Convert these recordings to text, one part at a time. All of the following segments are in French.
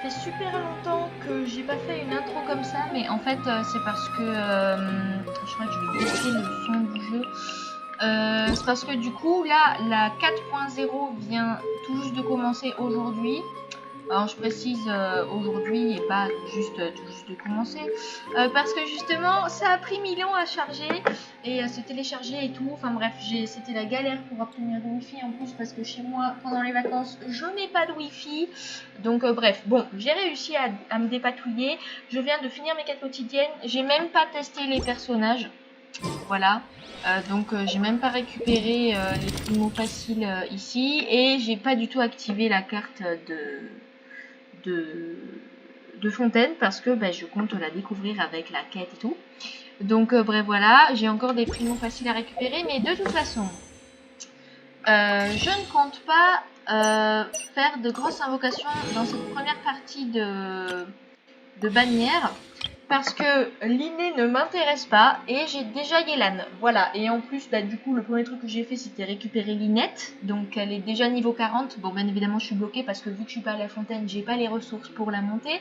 fait super longtemps que j'ai pas fait une intro comme ça, mais en fait c'est parce que je crois que je vais baisser le son du jeu. C'est parce que du coup là la 4.0 vient tout juste de commencer aujourd'hui. Alors je précise aujourd'hui et pas juste tout juste de commencer parce que justement ça a pris 1000 ans à charger et se télécharger et tout. Enfin bref, c'était la galère pour obtenir du wifi en plus parce que chez moi pendant les vacances je n'ai pas de wifi. Donc bref, bon, j'ai réussi à me dépatouiller. Je viens de finir mes quêtes quotidiennes. J'ai même pas testé les personnages. Voilà. Donc j'ai même pas récupéré les primos faciles ici et j'ai pas du tout activé la carte de Fontaine parce que je compte la découvrir avec la quête et tout. Donc bref voilà, j'ai encore des primos faciles à récupérer, mais de toute façon je ne compte pas faire de grosses invocations dans cette première partie de bannière parce que l'inné ne m'intéresse pas et j'ai déjà Yelan. Voilà, et en plus du coup le premier truc que j'ai fait c'était récupérer Linette, donc elle est déjà niveau 40. Bon, bien évidemment je suis bloquée parce que vu que je suis pas à la fontaine j'ai pas les ressources pour la monter.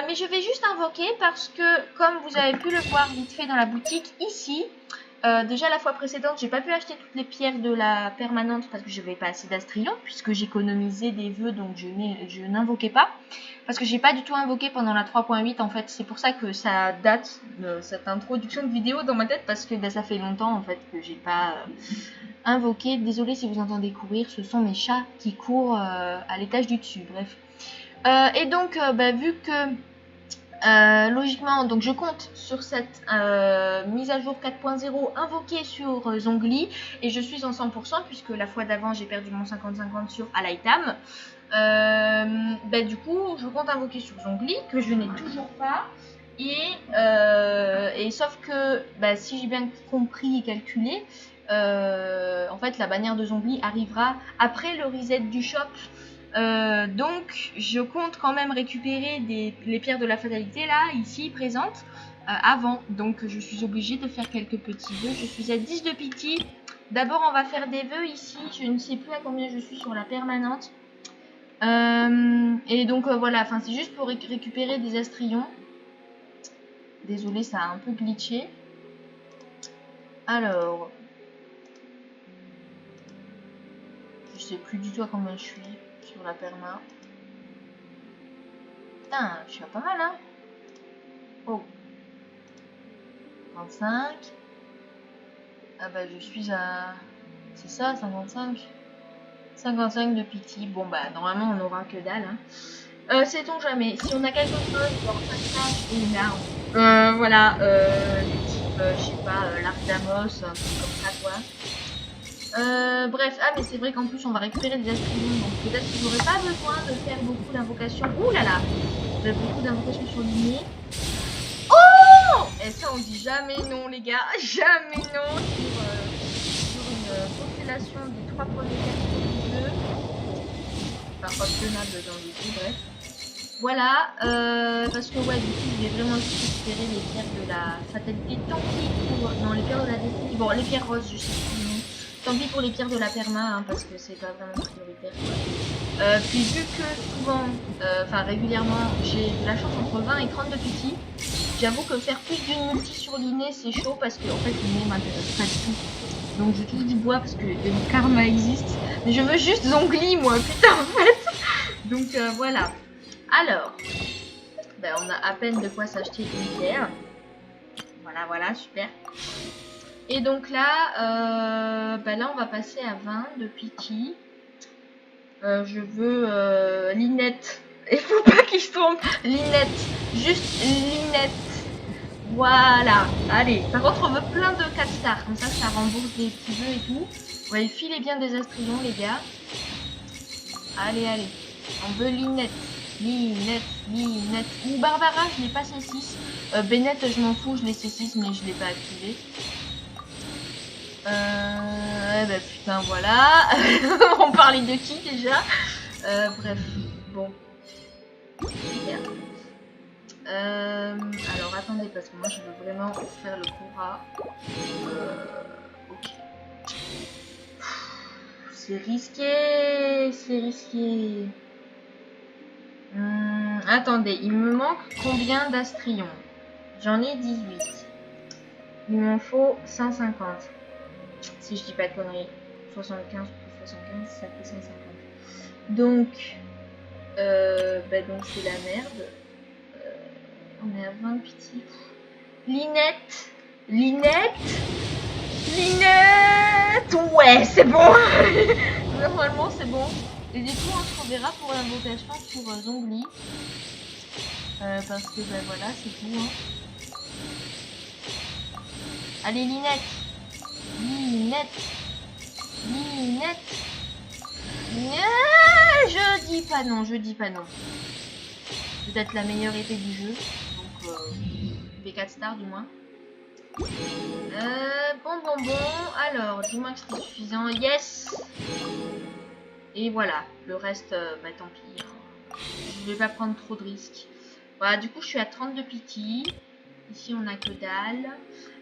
Mais je vais juste invoquer parce que comme vous avez pu le voir vite fait dans la boutique ici, déjà la fois précédente j'ai pas pu acheter toutes les pierres de la permanente parce que je n'avais pas assez d'astrion puisque j'économisais des vœux, donc je n'invoquais pas parce que j'ai pas du tout invoqué pendant la 3.8 en fait. C'est pour ça que ça date cette introduction de vidéo dans ma tête parce que ça fait longtemps en fait que j'ai pas invoqué. Désolée si vous entendez courir, ce sont mes chats qui courent à l'étage du dessus. Bref, et donc vu que logiquement, donc je compte sur cette mise à jour 4.0 invoquée sur Zhongli et je suis en 100% puisque la fois d'avant j'ai perdu mon 50-50 sur Alaitam. Du coup, je compte invoquer sur Zhongli que je n'ai toujours pas et sauf que si j'ai bien compris et calculé, en fait la bannière de Zhongli arrivera après le reset du shop. Donc je compte quand même récupérer les pierres de la fatalité là, ici présentes, avant. Donc je suis obligée de faire quelques petits vœux. Je suis à 10 de pitié. D'abord on va faire des vœux ici. Je ne sais plus à combien je suis sur la permanente. Et donc voilà, enfin c'est juste pour récupérer des astrions. Désolée, ça a un peu glitché. Alors, je sais plus du tout à combien je suis sur la perma. Putain, je suis à pas mal hein. Oh, 35. Ah je suis à... C'est ça, 55. 55 de pitié. Bon normalement on n'aura que dalle hein. Sait-on jamais. Si on a quelque chose, genre 5 ou une arme. Voilà, type, je sais pas, l'arc d'Amos, un truc comme ça quoi. Bref, mais c'est vrai qu'en plus on va récupérer des astrions, donc peut-être que j'aurai pas besoin de faire beaucoup d'invocations. Ouh là là, beaucoup d'invocations sur l'inné. Oh, et ça on dit jamais non les gars, jamais non sur une constellation des 3 premiers cartes du jeu. Enfin optionnable dans le jeu, bref. Voilà, parce que ouais, du coup, je vais vraiment juste récupérer les pierres de la fatalité. Tant pis pour... Non, les pierres de la destinée. Bon, les pierres roses, je sais plus. Tant pis pour les pierres de la perma, hein, parce que c'est pas vraiment prioritaire. Puis vu que souvent, enfin régulièrement, j'ai de la chance entre 20 et 30 de pitié, j'avoue que faire plus d'une multi sur l'inné, c'est chaud parce que en fait, l'inné m'intéresse pas du tout. Donc je touche du bois parce que le karma existe. Mais je veux juste Zhongli, moi, putain, en fait. Donc voilà. Alors, on a à peine de quoi s'acheter une pierre. Voilà, super. Et donc là, là on va passer à 20 de pitié. Je veux Linette. Il faut pas qu'il se trompe. Linette. Juste Linette. Voilà. Allez. Par contre, on veut plein de 4 stars. Comme ça rembourse des petits vœux et tout. Ouais, filez bien des astrions, les gars. Allez. On veut Linette. Linette. Ou Barbara, je l'ai pas C6. Bennett, je m'en fous, je l'ai C6, mais je l'ai pas activé. Putain, voilà. On parlait de qui déjà? Bref, bon. Super. Alors attendez, parce que moi je veux vraiment faire le Cora. Ok. C'est risqué. Attendez, il me manque combien d'astrions? J'en ai 18. Il m'en faut 150. Si je dis pas de conneries. 75 plus 75, ça fait 150. Donc, donc c'est la merde. On est à 20 pitié. Linette. Ouais, c'est bon. Normalement, c'est bon. Et du coup, on se reverra pour l'invocation sur Zongli. Parce que, voilà, c'est tout. Hein. Allez, Linette. Je dis pas non. Peut-être la meilleure épée du jeu. Donc, V4 star du moins. Bon. Alors, dis-moi que c'était suffisant. Yes. Et voilà. Le reste, tant pis. Hein. Je vais pas prendre trop de risques. Voilà, du coup, je suis à 32 pity. Ici, on a que dalle.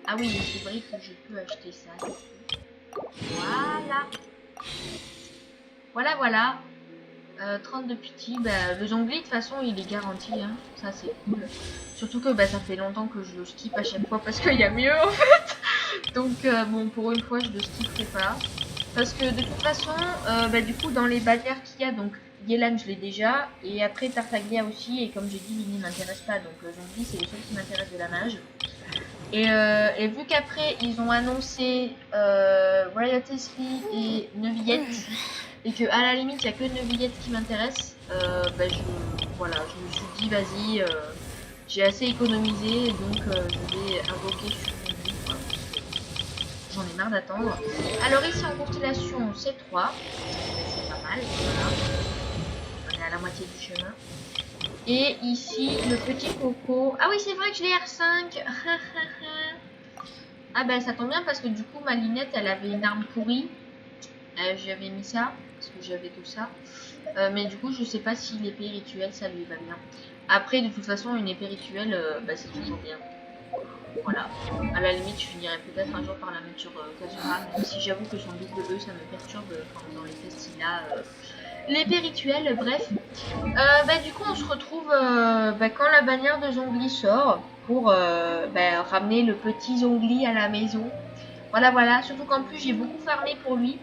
Ah oui, c'est vrai que je peux acheter ça. Voilà. 32 pity. Le Zongli, de toute façon, il est garanti. Hein. Ça, c'est cool. Surtout que ça fait longtemps que je le skip à chaque fois parce qu'il y a mieux, en fait. Donc, bon, pour une fois, je le skipperai pas. Parce que de toute façon, du coup, dans les bannières qu'il y a, donc, Yelan, je l'ai déjà. Et après, Tartaglia aussi. Et comme j'ai dit, Lini m'intéresse pas. Donc, Zongli, c'est les seuls qui m'intéressent de la mage. Et vu qu'après, ils ont annoncé Royalty et Neuvillette. Et que à la limite, il n'y a que Neuvillette qui m'intéresse. Je me suis dit, vas-y, j'ai assez économisé. Donc, je vais invoquer sur Zongli. Voilà. J'en ai marre d'attendre. Alors ici en constellation c'est 3. C'est pas mal. Voilà. On est à la moitié du chemin. Et ici le petit coco. Ah oui c'est vrai que je l'ai R5. Ah ça tombe bien parce que du coup ma Linette elle avait une arme pourrie. J'avais mis ça parce que j'avais tout ça. Mais du coup je sais pas si l'épée rituelle ça lui va bien. Après de toute façon une épée rituelle c'est toujours bien. Voilà, à la limite je finirai peut-être un jour par la mettre sur Kazura, même si j'avoue que son double E ça me perturbe quand dans les tests il a l'épée rituelle, bref. Du coup on se retrouve quand la bannière de Zongli sort pour ramener le petit Zongli à la maison. Voilà, surtout qu'en plus j'ai beaucoup farmé pour lui.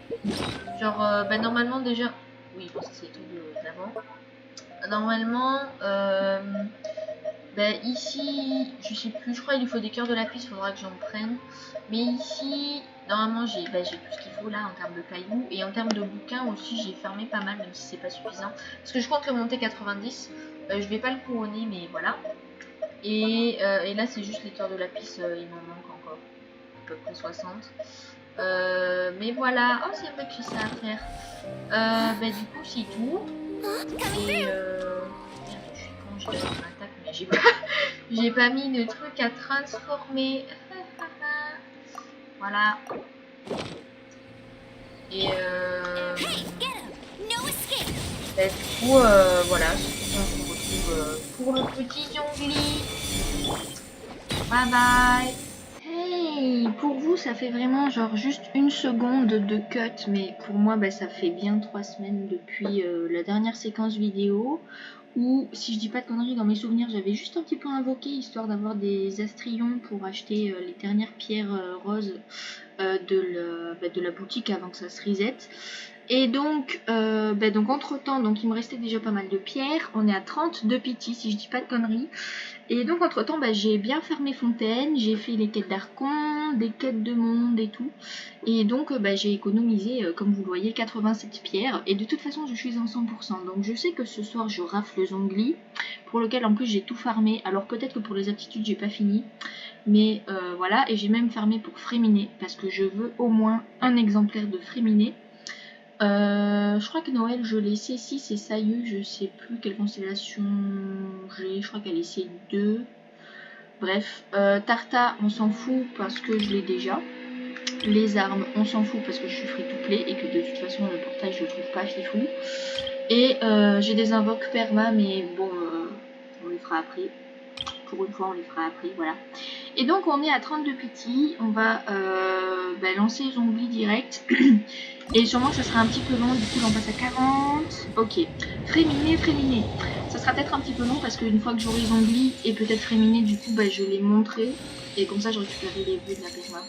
Genre normalement déjà, oui bon, ça c'est tout d'avant. Normalement ici, je sais plus, je crois qu'il lui faut des cœurs de lapis, il faudra que j'en prenne. Mais ici, normalement j'ai tout ce qu'il faut là en termes de cailloux. Et en termes de bouquins aussi, j'ai fermé pas mal, même si c'est pas suffisant. Parce que je compte le monter 90. Je vais pas le couronner, mais voilà. Et là c'est juste les cœurs de lapis, il m'en manque encore à peu près 60. Mais voilà, oh c'est vrai que j'ai ça à faire. Du coup c'est tout. Et je suis con, j'ai fait une attaque, mais j'ai pas mis de truc à transformer. Voilà. Et du coup, voilà, on se retrouve pour le petit Zongli. Bye bye. Hey, pour vous, ça fait vraiment genre juste une seconde de cut, mais pour moi, ça fait bien 3 semaines depuis la dernière séquence vidéo. Où, si je dis pas de conneries, dans mes souvenirs, j'avais juste un petit peu invoqué, histoire d'avoir des astrions pour acheter les dernières pierres roses de la boutique avant que ça se reset. Et donc entre temps, il me restait déjà pas mal de pierres. On est à 32 pity, si je dis pas de conneries. Et donc entre temps j'ai bien fermé Fontaine, j'ai fait les quêtes d'Archon, des quêtes de monde et tout. Et donc j'ai économisé comme vous le voyez 87 pierres. Et de toute façon je suis en 100%. Donc je sais que ce soir je rafle le Zongli, pour lequel en plus j'ai tout farmé. Alors peut-être que pour les aptitudes j'ai pas fini. Mais voilà, et j'ai même farmé pour Fréminé, parce que je veux au moins un exemplaire de Fréminé. Je crois que Noël je l'ai C6 et Sayu, je sais plus quelle constellation j'ai, je crois qu'elle est C2. Bref, Tarta on s'en fout parce que je l'ai déjà. Les armes on s'en fout parce que je suis free to play et que de toute façon le portail je le trouve pas fifou. Et j'ai des invoques perma, mais bon on les fera après. Pour une fois on les fera après, voilà. Et donc on est à 32 pity, on va lancer Zongli direct. Et sûrement que ça sera un petit peu long, du coup j'en passe à 40. Ok, Fréminé. Ça sera peut-être un petit peu long parce qu'une fois que j'aurai Zombie et peut-être Fréminé, du coup, bah, je l'ai montré. Et comme ça, je récupérerai les vues de la perma.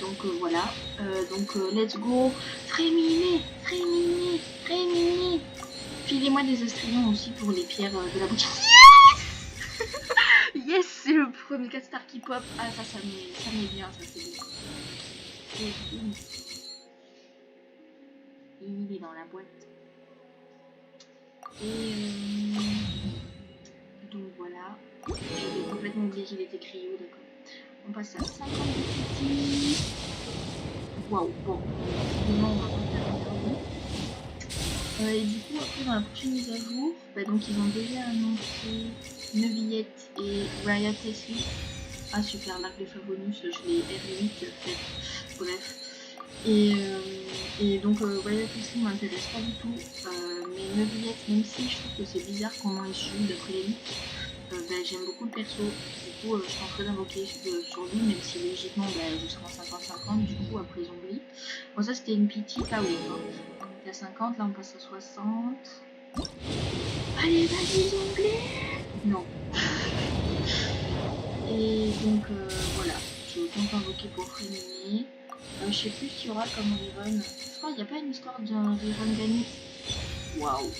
Donc voilà. Let's go. Fréminé, Fréminé, Fréminé. Filez-moi des estrillons aussi pour les pierres de la boutique. Yes. Yes, c'est le premier 4 star qui pop. Ah, ça m'est bien, ça c'est bien. Il est dans la boîte. Et donc voilà. J'avais complètement oublié qu'il était cryo, d'accord. On passe à 50 petits. Waouh, bon. Évidemment, on va pas faire et du coup, après, dans la prochaine mise à jour, bah, donc ils ont déjà annoncé Neuvillette et Riot Tessie. Ah super, l'arc de Favonus, je l'ai R8 fait. Bref. Et donc Riot Tessie m'intéresse pas du tout. Mais Neuvillette, même si je trouve que c'est bizarre comment il joue d'après les leaks, bah, j'aime beaucoup le perso. Du coup, je tenterai d'invoquer sur lui, même si logiquement bah, je serai en 50-50 du coup après Zombie. Bon, ça c'était une pitié pas ouf. Hein. On était à 50, là on passe à 60. Allez, vas-y, Zombie! Non. Et donc voilà, je compte invoquer pour Fréminé. Je sais plus ce qu'il y aura comme rerun. Je crois qu'il n'y a pas une histoire d'un rerun gagné. Waouh!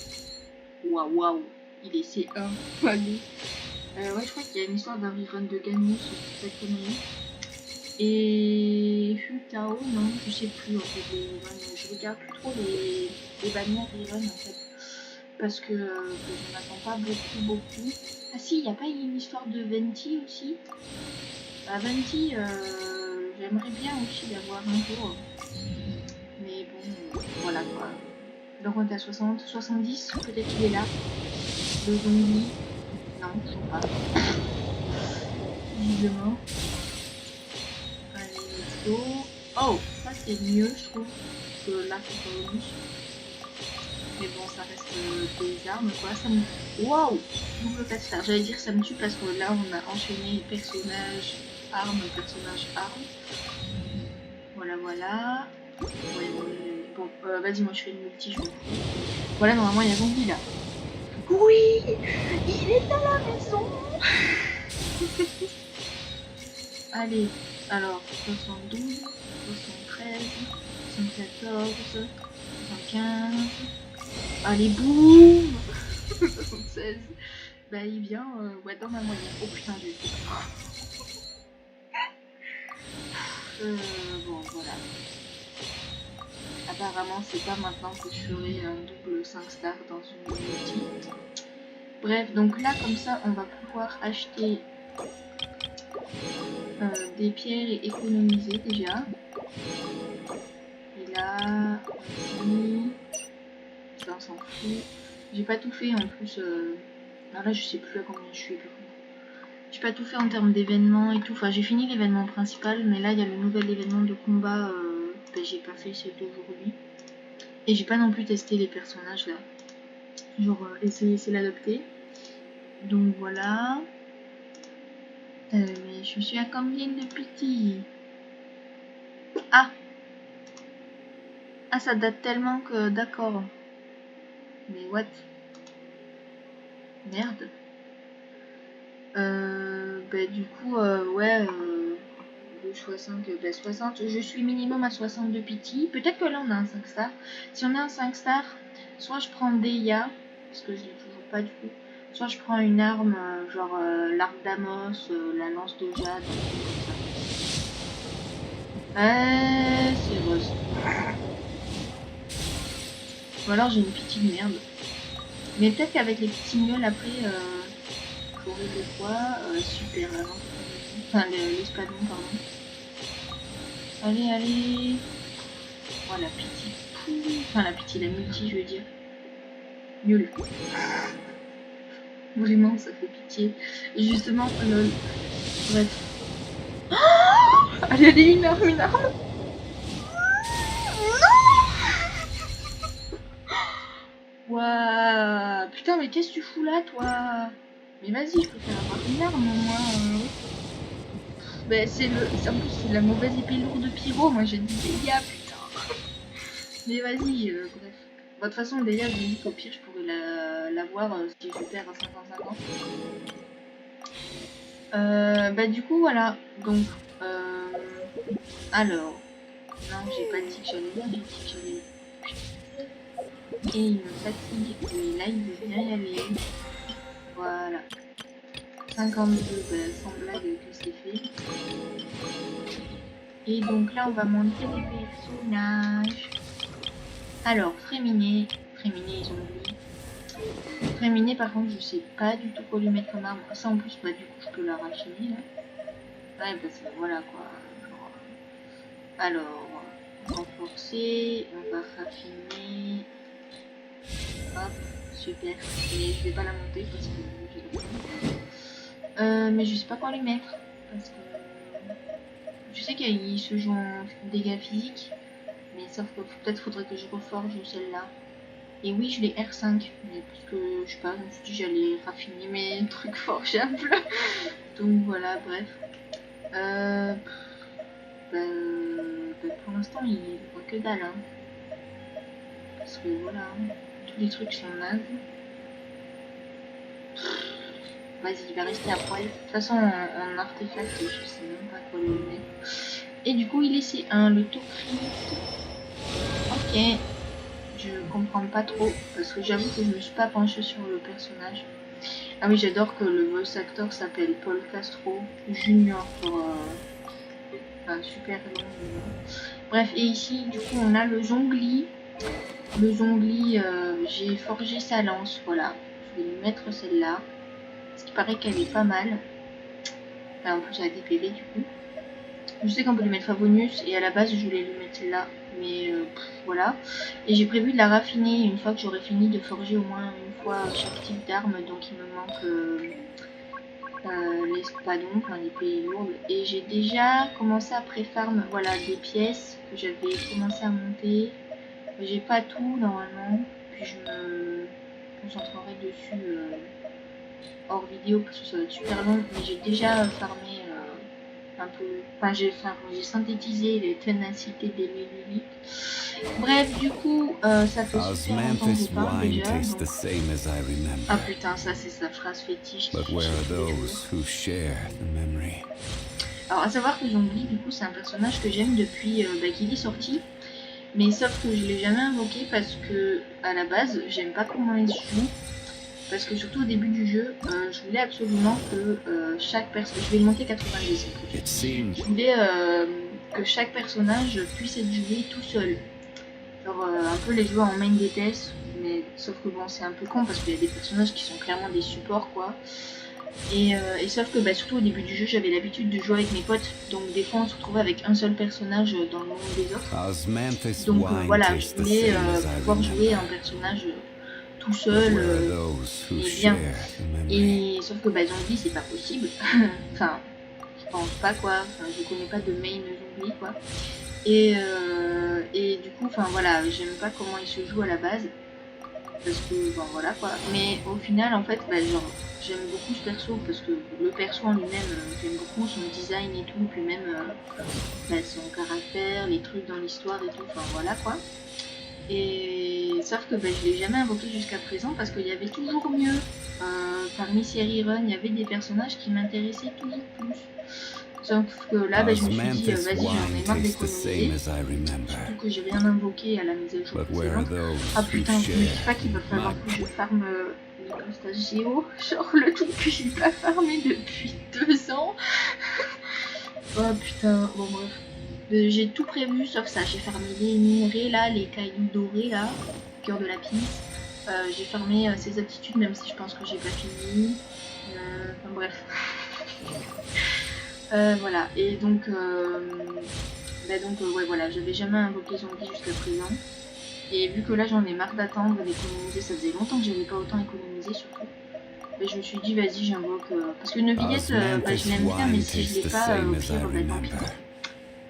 Waouh, waouh! Il est C1. Allez. Ouais, je crois qu'il y a une histoire d'un rerun de Ganmus, cette connerie. Et Futao, non, je sais plus en fait. Je regarde plus trop les bannières rerun en fait. Parce que je n'en attends pas beaucoup. Ah si, il n'y a pas une histoire de Venti aussi. Bah, Venti, j'aimerais bien aussi l'avoir un jour. Mais bon, voilà quoi. Donc on est à 60, 70, peut-être qu'il est là. Le zombie. Non, je sais pas. Visiblement. Allez, let's go. Oh, ça c'est mieux, je trouve, que l'arc de Favonus. Mais bon, ça reste des armes, quoi. Ça me... Waouh! Double 4 stars. J'allais dire ça me tue parce que là, on a enchaîné personnage, arme, personnage, arme. Voilà, voilà. Ouais, bon, vas-y, moi je fais une multi, je m'en fous. Voilà, normalement, il y a Zombie là. Oui! Il est à la maison! Allez, alors, 72, 73, 74, 75... Allez, boum 76. Bah, il vient ouais, dans ma moyenne. Oh putain, j'ai fait. Bon, voilà. Apparemment, c'est pas maintenant que je ferai un double 5 stars dans une multi. Bref, donc là, comme ça, on va pouvoir acheter des pierres et économiser déjà. Et là, on s'en fout. J'ai pas tout fait en plus. Alors là, je sais plus à combien je suis. J'ai pas tout fait en termes d'événements et tout. Enfin, j'ai fini l'événement principal, mais là, il y a le nouvel événement de combat. Ben, j'ai pas fait celui d'aujourd'hui. Et j'ai pas non plus testé les personnages là. Genre, essayer l'adopter. Donc voilà. Mais je suis à combien de petits? Ah! Ah, ça date tellement que. D'accord. Mais what? Merde. Bah, du coup, ouais. 60, bah 60, je suis minimum à 62 pity. Peut-être que là on a un 5 stars. Si on a un 5 stars, soit je prends Deia, parce que je l'ai toujours pas du coup. Soit je prends une arme, genre l'arc d'Amos, la lance de Jade, comme ça. C'est rose. Ou alors j'ai une pity de merde. Mais peut-être qu'avec les petits singles après, j'aurai de quoi. Super, là, non. Enfin, l'espadon, pardon. Allez, allez. Oh, la pitié. Enfin, la pitié, la multi, je veux dire. Nul. Vraiment, ça fait pitié. Et justement, lol. Bref. Oh, allez, allez, une arme, une arme. Non. Waouh. Putain, mais qu'est-ce que tu fous là, toi? Mais vas-y, je préfère avoir une arme, moi. Bah, c'est en plus, c'est la mauvaise épée lourde de pyro. Moi, j'ai dit Deia, putain. Mais vas-y, bref. Bah, de toute façon, Deia, je me dis qu'au pire, je pourrais voir si je perds à 50-50. Bah du coup voilà, donc alors, non j'ai pas dit que j'allais là, j'ai dit que j'allais. Et il me fatigue, et là il veut bien y aller. Voilà. 52, bah, sans blague que c'est fait. Et donc là on va monter les personnages. Alors, Fréminet, ils ont oublié. Fréminet par contre je sais pas du tout quoi lui mettre comme arme. Ça en plus bah du coup je peux la raffiner là. Ouais parce que voilà quoi. Alors, renforcer, on va raffiner. Hop, super. Mais je vais pas la monter parce que mais je sais pas quoi lui mettre. Parce que je sais qu'il se joue en dégâts physiques. Mais sauf que peut-être faudrait que je reforge celle-là. Et oui, je l'ai R5. Mais parce que je sais pas, je me suis dit j'allais raffiner mes trucs forgeables. Donc voilà, bref. Pour l'instant, il voit que dalle. Hein. Parce que voilà, tous les trucs sont nazes. Vas-y, il va rester à poil. De toute façon, en artefact, je sais même pas quoi lui mettre. Et du coup, il est C1, le tout crit. Ok. Je comprends pas trop. Parce que j'avoue que je me suis pas penchée sur le personnage. Ah oui, j'adore que le voice actor s'appelle Paul Castro Junior pour un super long. Bref, et ici, du coup, on a le Zongli. Le Zongli, j'ai forgé sa lance, voilà. Je vais lui mettre celle-là. Ce qui paraît qu'elle est pas mal. Enfin, en plus, elle a des PV du coup. Je sais qu'on peut lui mettre Favonius et à la base, je voulais lui mettre celle-là. Mais voilà. Et j'ai prévu de la raffiner une fois que j'aurai fini de forger au moins une fois chaque type d'arme. Donc il me manque l'espadon, enfin l'épée lourde. Et j'ai déjà commencé à pré-farm, voilà, des pièces que j'avais commencé à monter. J'ai pas tout normalement, puis je me concentrerai dessus hors vidéo parce que ça va être super long, mais j'ai déjà farmé un peu, enfin j'ai synthétisé les ténacités des Mélilites. Bref, du coup, ça fait super longtemps que je parle déjà. Donc... Ah putain, ça c'est sa phrase fétiche. Alors à savoir que Zongli, du coup, c'est un personnage que j'aime depuis qu'il est sorti. Mais sauf que je l'ai jamais invoqué parce que à la base j'aime pas comment il se joue. Parce que surtout au début du jeu, je voulais absolument que chaque personnage, je vais le monter 90. Je voulais que chaque personnage puisse être joué tout seul. Genre un peu les joueurs en main DPS, mais sauf que bon c'est un peu con parce qu'il y a des personnages qui sont clairement des supports quoi. Et sauf que surtout au début du jeu j'avais l'habitude de jouer avec mes potes, donc des fois on se retrouvait avec un seul personnage dans le monde des autres. Donc voilà, je voulais pouvoir jouer un personnage tout seul et bien. Et sauf que Zongli c'est pas possible. Enfin, je pense pas quoi, enfin, je connais pas de main Zongli quoi. Et du coup, enfin voilà, j'aime pas comment il se joue à la base. Parce que voilà quoi. Mais au final en fait genre j'aime beaucoup ce perso parce que le perso en lui-même j'aime beaucoup son design et tout, puis même son caractère, les trucs dans l'histoire et tout, enfin voilà quoi. Et sauf que je l'ai jamais invoqué jusqu'à présent parce qu'il y avait toujours mieux. Parmi série run, il y avait des personnages qui m'intéressaient toujours plus. Sauf que là, je me suis dit, vas-y, j'en ai marre d'économiser. Surtout que j'ai rien invoqué à la mise à jour précédente. Ah putain, je me dis pas qu'il va falloir que je farme l'hypostase Géo. Genre le truc que j'ai pas farmé depuis 2 ans. Oh putain, bon bref. J'ai tout prévu sauf ça. J'ai farmé les minerais là, les cailloux dorés là, cœur de lapis. J'ai farmé ses aptitudes même si je pense que j'ai pas fini. Enfin bref. Voilà, et donc, ouais, voilà, j'avais jamais invoqué Zongli jusqu'à présent. Et vu que là j'en ai marre d'attendre, d'économiser, ça faisait longtemps que j'avais pas autant économisé surtout. Je me suis dit, vas-y, j'invoque. Parce que Neuvillette, je l'aime bien, mais si je l'ai pas, au pire, tant pis.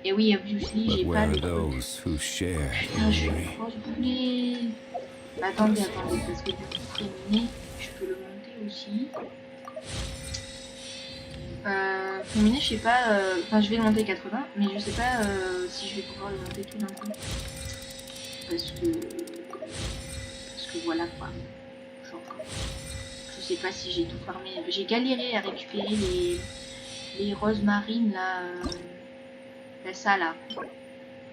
Et oui, obviously, j'ai pas le truc. Putain, je suis une grosse boulée. Attendez, parce que du coup, Fréminet, je peux le monter aussi. Fréminet, je sais pas, enfin je vais le monter 80, mais je sais pas si je vais pouvoir le monter tout d'un coup. Parce que voilà quoi. Genre, sais pas si j'ai tout farmé. J'ai galéré à récupérer les roses marines là. Ça là.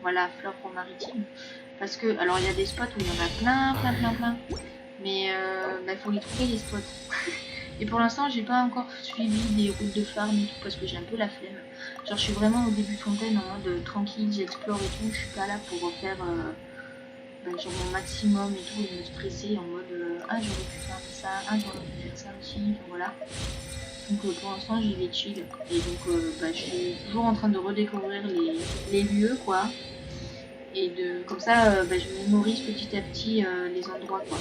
Voilà, fleurs maritime. Parce que, alors il y a des spots où il y en a plein. Mais il faut les trouver les spots. Et pour l'instant, j'ai pas encore suivi des routes de farm et tout parce que j'ai un peu la flemme. Genre, je suis vraiment au début de fontaine en mode tranquille, j'explore et tout. Je suis pas là pour faire genre mon maximum et tout et me stresser en mode ah, j'aurais pu faire ça, ah, j'aurais pu faire ça aussi. Enfin, voilà. Donc, pour l'instant, j'y vais chill. Et donc, je suis toujours en train de redécouvrir les lieux, quoi. Et comme ça, je mémorise petit à petit les endroits, quoi.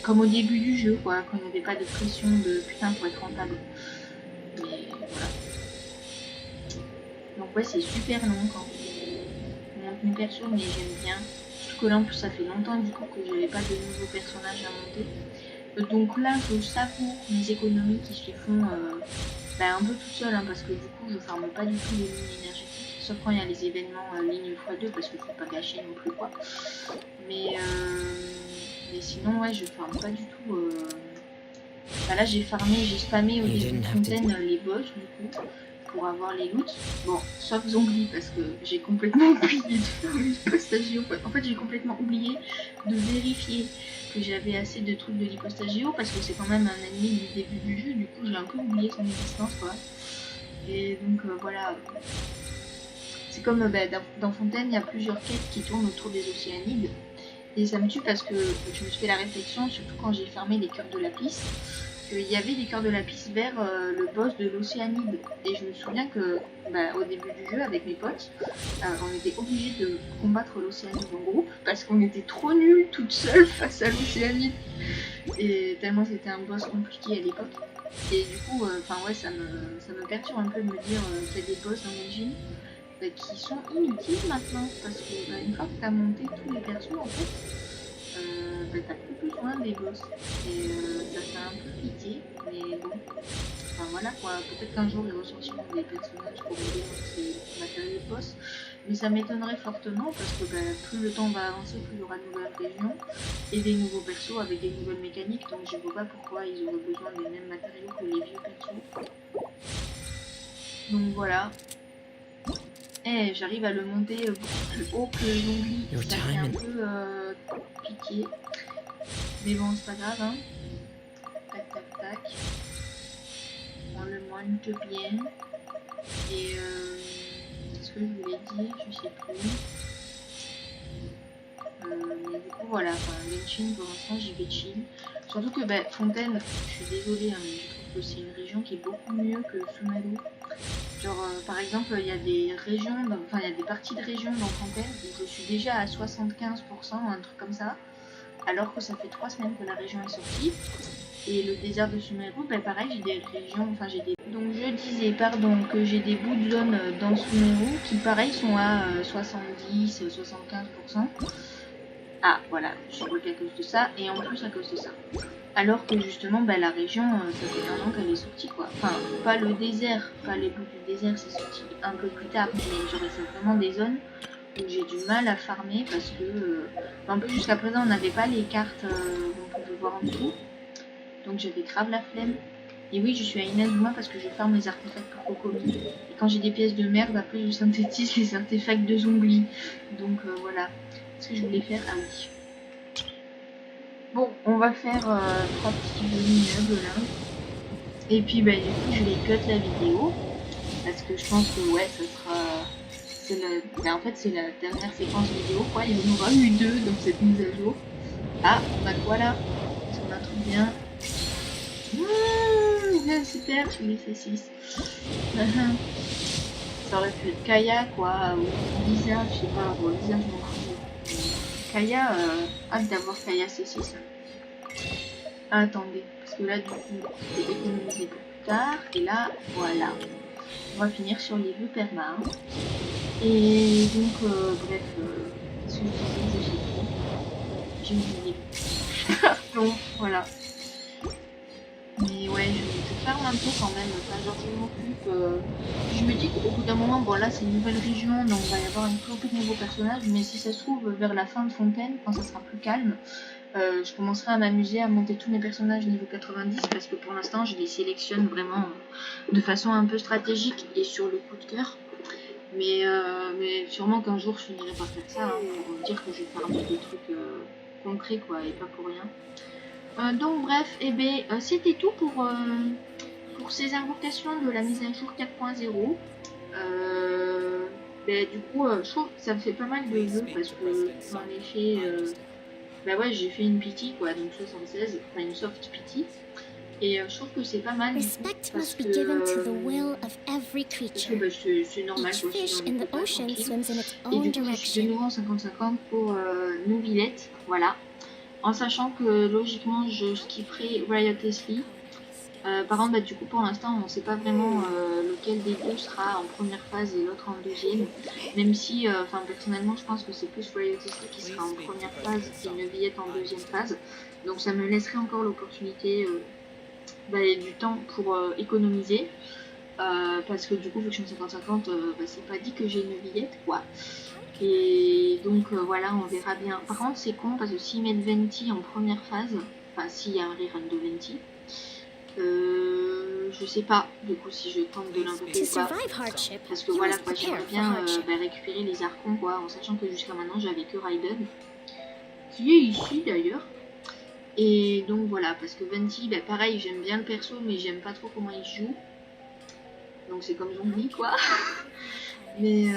Comme au début du jeu, quoi, quand il n'y avait pas de pression de putain pour être rentable. Mais voilà. Donc ouais, c'est super long quand on monte mes persos, mais j'aime bien. Surtout que là, en plus, ça fait longtemps du coup que j'avais pas de nouveaux personnages à monter. Donc là, je savoure mes économies qui se font un peu toute seule, hein, parce que du coup, je farme pas du tout les mines énergétiques. Sauf quand il y a les événements ligne x2, parce qu'il faut pas gâcher non plus, quoi. Mais sinon, ouais, je farme pas du tout. Là, j'ai spammé au début de fontaine les boss, du coup, pour avoir les loots. Bon, sauf zombie, parce que j'ai complètement oublié de faire l'hypostagio. En fait, j'ai complètement oublié de vérifier que j'avais assez de trucs de l'hypostagio, parce que c'est quand même un ennemi du début du jeu. Du coup, j'ai un peu oublié son existence, quoi. Et donc, voilà. C'est comme dans Fontaine, il y a plusieurs quêtes qui tournent autour des océanides. Et ça me tue parce que je me suis fait la réflexion, surtout quand j'ai fermé les cœurs de lapis, qu'il y avait des cœurs de lapis vers le boss de l'océanide. Et je me souviens que au début du jeu, avec mes potes, on était obligés de combattre l'océanide en groupe parce qu'on était trop nuls toutes seules face à l'océanide. Et tellement c'était un boss compliqué à l'époque. Et du coup, ouais, ça me perturbe un peu de me dire qu'il y a des boss dans l'engine qui sont inutiles maintenant, parce que une fois que tu as monté tous les persos, en fait, t'as plus besoin des boss. Et ça fait un peu pitié, mais bon, voilà quoi. Peut-être qu'un jour ils ressortiront des personnages pour aider ces matériaux de boss, mais ça m'étonnerait fortement parce que plus le temps va avancer, plus il y aura de nouvelles régions et des nouveaux persos avec des nouvelles mécaniques, donc je vois pas pourquoi ils auraient besoin des mêmes matériaux que les vieux persos. Donc voilà. J'arrive à le monter beaucoup plus haut que l'oubli. Ça fait un peu pitié. Mais bon, c'est pas grave, hein. Tac. On le monte bien. Et qu'est-ce que je voulais dire? Je sais plus. Mais du coup, voilà. Genshin, pour l'instant, j'y vais chill. Surtout que Fontaine, je suis désolée, hein, mais je trouve que c'est une région qui est beaucoup mieux que Sumeru. Genre, par exemple, il y a des régions, il y a des parties de région dans Fontaine où je suis déjà à 75%, un truc comme ça, alors que ça fait 3 semaines que la région est sortie. Et le désert de Sumeru, pareil, j'ai des régions, Donc je disais, pardon, que j'ai des bouts de zone dans Sumeru qui, pareil, sont à 70-75%. Ah, voilà, je suis bloquée à cause de ça, et en plus à cause de ça. Alors que justement, la région, ça fait 1 an qu'elle est sortie, quoi. Enfin, pas le désert, pas les bouts du désert, c'est sorti un peu plus tard, mais j'aurais fait vraiment des zones où j'ai du mal à farmer parce que, en plus jusqu'à présent, on n'avait pas les cartes où on pouvait voir en dessous. Donc j'avais grave la flemme. Et oui, je suis à Inazuma parce que je farme les artefacts pour Kokomi. Et quand j'ai des pièces de merde, après je synthétise les artefacts de zombies. Donc voilà. Ce que je voulais faire, ah oui. Bon, on va faire 3 petits immeubles là. Et puis du coup je vais cut la vidéo. Parce que je pense que ouais, ça sera... en fait c'est la dernière séquence vidéo quoi. Il y en aura eu 2 dans cette mise à jour. Ah, voilà. Est-ce qu'on a un truc bien? Super, je l'ai fait 6. Ça aurait pu être Kaya quoi, ou Lisa, je sais pas, bon Lisa je m'en fous. Kaya, hâte d'avoir Kaya C6. Ah, attendez, parce que là du coup, je vais économiser pour plus tard. Et là, voilà. On va finir sur les vœux perma. Et donc, bref, qu'est-ce que je disais, j'ai oublié. Donc, voilà. Mais ouais, je ferme un peu quand même. Enfin, genre, je m'occupe. Je me dis qu'au bout d'un moment, bon là, c'est une nouvelle région, donc il va y avoir un peu de nouveaux personnages. Mais si ça se trouve, vers la fin de Fontaine, quand ça sera plus calme, Je commencerai à m'amuser à monter tous mes personnages niveau 90 parce que pour l'instant je les sélectionne vraiment de façon un peu stratégique et sur le coup de cœur. Mais sûrement qu'un jour je finirai par faire ça, hein, pour dire que je farme des trucs concrets quoi et pas pour rien. Donc bref, c'était tout pour ces invocations de la mise à jour 4.0. Du coup, je trouve que ça me fait pas mal de jeux parce que en effet, ouais, j'ai fait une pity quoi, donc 76, enfin une soft pity. Et je trouve que c'est pas mal du coup, parce que c'est normal quoi, je suis dans les copains, tranquille. Et du coup, je suis de nouveau en 50-50 pour Nouvillette, voilà. En sachant que logiquement, je skipperai Riot Leslie. Par contre, du coup, pour l'instant, on ne sait pas vraiment lequel des deux sera en première phase et l'autre en deuxième. Même si, personnellement, je pense que c'est plus Riot Leslie qui sera en première phase et Neuvillette en deuxième phase. Donc ça me laisserait encore l'opportunité du temps pour économiser. Parce que du coup, vu que je suis en 50-50, c'est pas dit que j'ai une Neuvillette, quoi. Et donc voilà, on verra bien. Par contre, c'est con parce que s'ils mettent Venti en première phase, enfin s'il y a un rerun de Venti, je sais pas du coup si je tente de l'invoquer ou pas, parce que voilà quoi, j'aimerais bien récupérer les archons quoi, en sachant que jusqu'à maintenant j'avais que Raiden qui est ici d'ailleurs. Et donc voilà, parce que Venti, pareil, j'aime bien le perso mais j'aime pas trop comment il joue, donc c'est comme zombie quoi. mais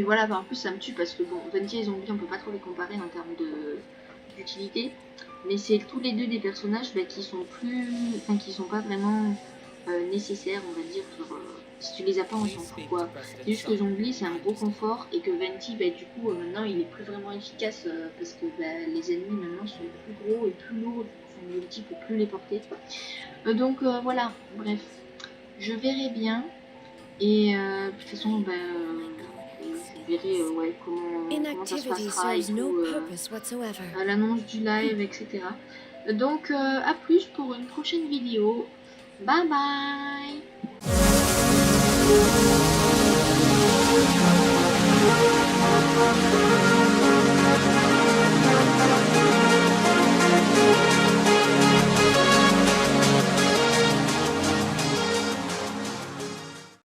voilà, en plus ça me tue parce que bon, Venti et zombie on peut pas trop les comparer en termes d'utilité. Mais c'est tous les deux des personnages qui sont qui sont pas vraiment nécessaires, on va dire. Si tu les as pas, on s'en fout quoi. C'est juste que Zombie c'est un gros confort et que Venti, du coup, maintenant il est plus vraiment efficace parce que les ennemis maintenant sont plus gros et plus lourds, son ulti peut plus les porter. Donc voilà, bref, je verrai bien et de toute façon, je verrai comment ça se passera et tout, à l'annonce du live, etc. Donc à plus pour une prochaine vidéo. Bye bye.